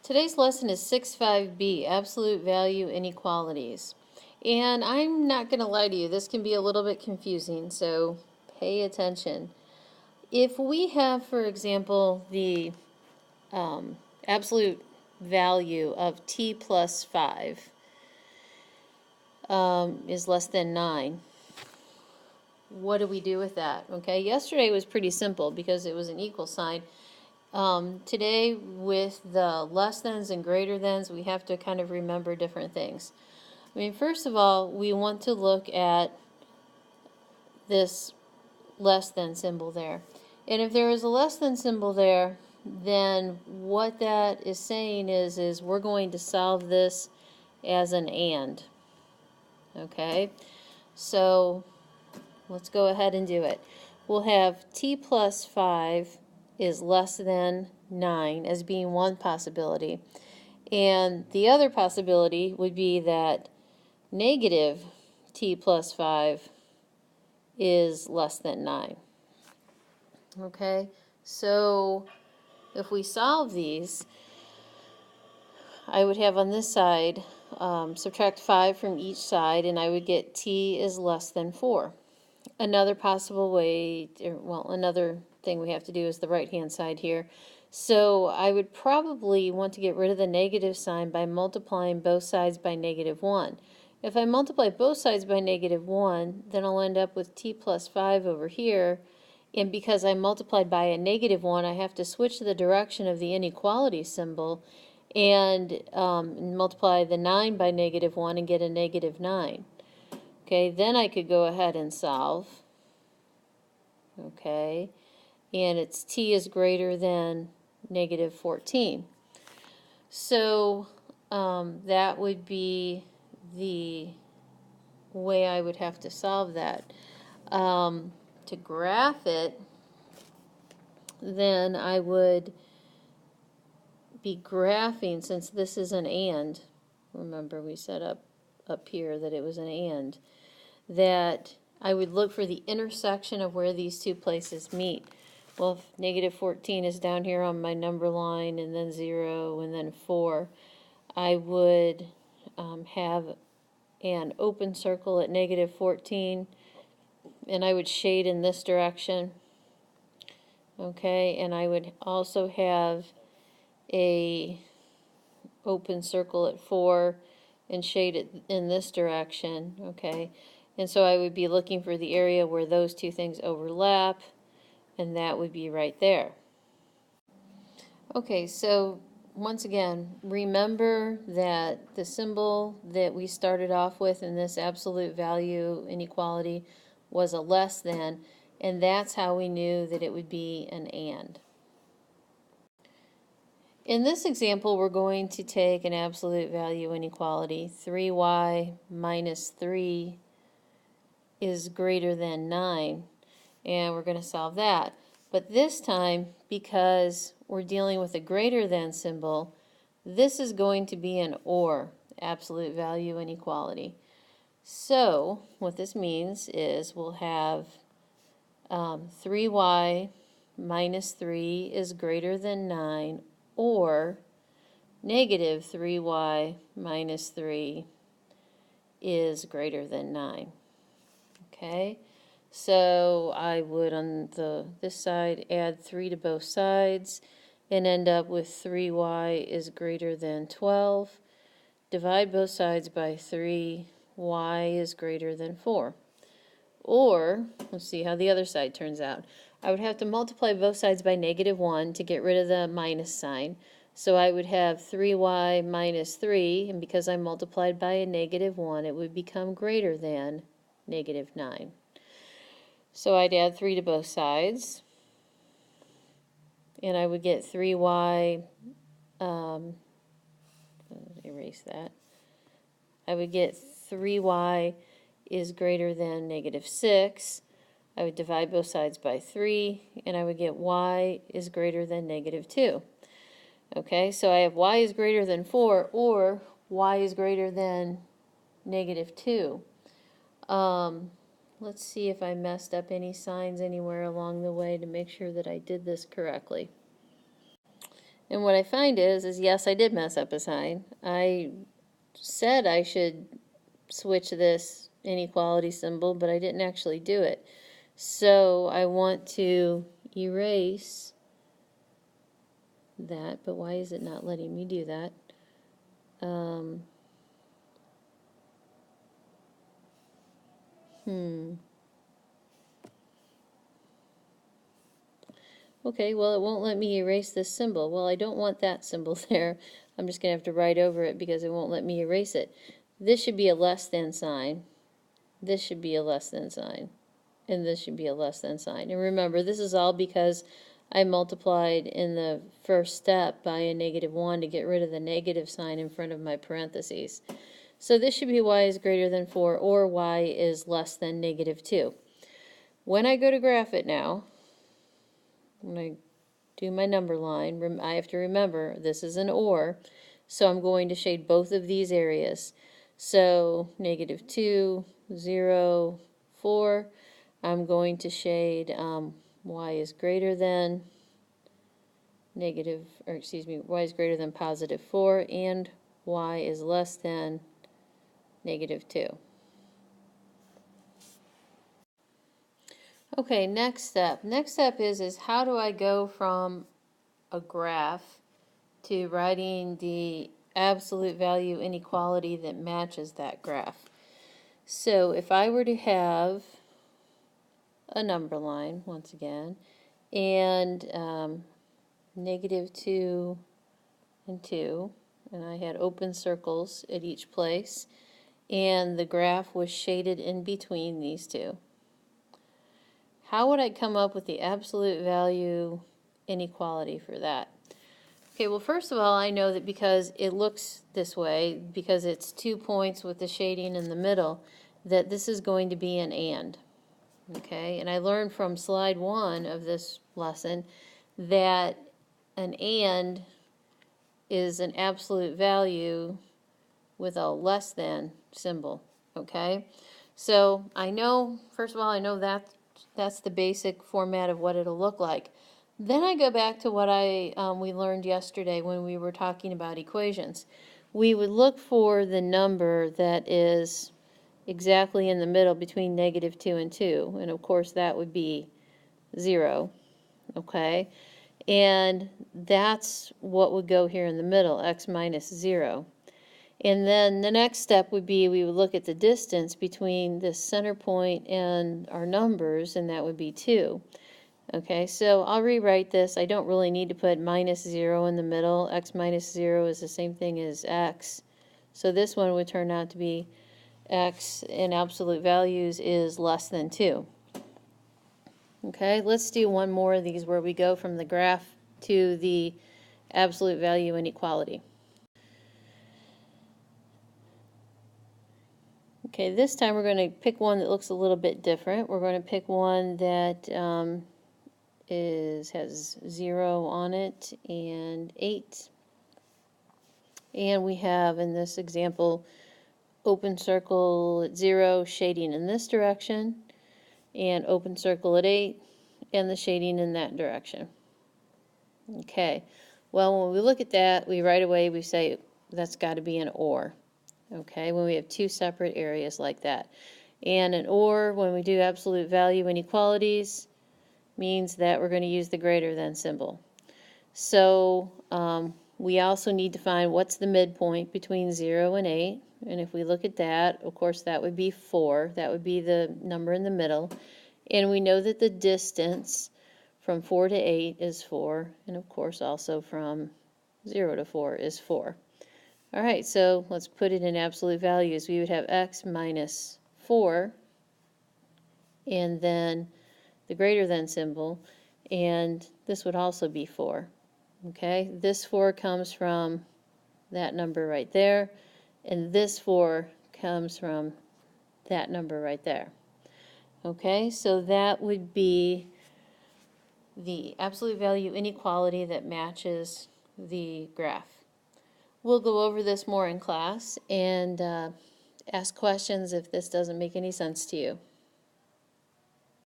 Today's lesson is 6.5b, Absolute Value Inequalities. And I'm not going to lie to you, this can be a little bit confusing, so pay attention. If we have, for example, the absolute value of t plus 5 is less than 9, what do we do with that? Okay, yesterday was pretty simple because it was an equal sign. Today, with the less thans and greater thans, we have to kind of remember different things. I mean, first of all, we want to look at this less than symbol there. And if there is a less than symbol there, then what that is saying is we're going to solve this as an and. Okay? So let's go ahead and do it. We'll have t plus 5 is less than 9 as being one possibility. And the other possibility would be that negative t plus 5 is less than 9. Okay, so if we solve these, I would have on this side, subtract 5 from each side, and I would get t is less than 4. Another possible way, another thing we have to do is the right-hand side here. So I would probably want to get rid of the negative sign by multiplying both sides by -1. If I multiply both sides by -1, then I'll end up with t plus 5 over here. And because I multiplied by a -1, I have to switch the direction of the inequality symbol and multiply the 9 by -1 and get a -9. Okay, then I could go ahead and solve. Okay, and it's t is greater than -14. So that would be the way I would have to solve that. To graph it, then I would be graphing, since this is an and, remember we set up here that it was an and, that I would look for the intersection of where these two places meet. Well, if -14 is down here on my number line, and then 0, and then 4, I would have an open circle at -14, and I would shade in this direction. Okay, and I would also have a open circle at 4 and shade it in this direction. Okay, and so I would be looking for the area where those two things overlap, and that would be right there. Okay, so once again, remember that the symbol that we started off with in this absolute value inequality was a less than, and that's how we knew that it would be an and. In this example, we're going to take an absolute value inequality. 3y minus 3 is greater than 9, and we're going to solve that. But this time, because we're dealing with a greater than symbol, this is going to be an or, absolute value inequality. So what this means is we'll have 3y minus 3 is greater than 9, or negative 3y minus 3 is greater than 9. Okay, so I would on this side add 3 to both sides and end up with 3y is greater than 12. Divide both sides by 3, y is greater than 4. Or, let's see how the other side turns out. I would have to multiply both sides by -1 to get rid of the minus sign. So I would have 3y minus 3, and because I multiplied by a -1, it would become greater than -9. So I'd add 3 to both sides, and I would get 3y, erase that. I would get 3y is greater than -6. I would divide both sides by 3, and I would get y is greater than -2. Okay, so I have y is greater than 4, or y is greater than -2. Let's see if I messed up any signs anywhere along the way to make sure that I did this correctly. And what I find is yes, I did mess up a sign. I said I should switch this inequality symbol, but I didn't actually do it. So I want to erase that, but why is it not letting me do that? Okay, well, it won't let me erase this symbol. Well, I don't want that symbol there. I'm just going to have to write over it because it won't let me erase it. This should be a less than sign. This should be a less than sign. And this should be a less than sign. And remember, this is all because I multiplied in the first step by a -1 to get rid of the negative sign in front of my parentheses. So this should be y is greater than 4 or y is less than -2. When I go to graph it now, when I do my number line, I have to remember this is an or, so I'm going to shade both of these areas. So -2, 0, 4, I'm going to shade y is greater than y is greater than +4, and y is less than -2. Okay, next step. Next step is how do I go from a graph to writing the absolute value inequality that matches that graph? So if I were to have a number line, once again, and -2 and 2, and I had open circles at each place, and the graph was shaded in between these two, how would I come up with the absolute value inequality for that? Okay, well, first of all, I know that because it looks this way, because it's 2 points with the shading in the middle, that this is going to be an and. Okay, and I learned from slide 1 of this lesson that an and is an absolute value with a less than symbol. Okay, so I know, first of all, I know that that's the basic format of what it'll look like. Then I go back to what we learned yesterday when we were talking about equations. We would look for the number that is exactly in the middle between -2 and 2, and of course that would be 0, okay? And that's what would go here in the middle, x minus 0. And then the next step would be we would look at the distance between the center point and our numbers, and that would be 2. Okay, so I'll rewrite this. I don't really need to put -0 in the middle. X minus 0 is the same thing as x. So this one would turn out to be x in absolute values is less than 2. Okay, let's do one more of these where we go from the graph to the absolute value inequality. Okay, this time we're going to pick one that looks a little bit different. We're going to pick one that has 0 on it and 8. And we have, in this example, open circle at 0, shading in this direction, and open circle at 8, and the shading in that direction. Okay, well, when we look at that, we right away, we say that's got to be an or. Okay, when we have two separate areas like that. And an or, when we do absolute value inequalities, means that we're going to use the greater than symbol. So we also need to find what's the midpoint between 0 and 8. And if we look at that, of course, that would be 4. That would be the number in the middle. And we know that the distance from 4 to 8 is 4. And of course, also from 0 to 4 is 4. All right, so let's put it in absolute values. We would have x minus 4, and then the greater than symbol, and this would also be 4. Okay, this 4 comes from that number right there, and this 4 comes from that number right there. Okay, so that would be the absolute value inequality that matches the graph. We'll go over this more in class and ask questions if this doesn't make any sense to you.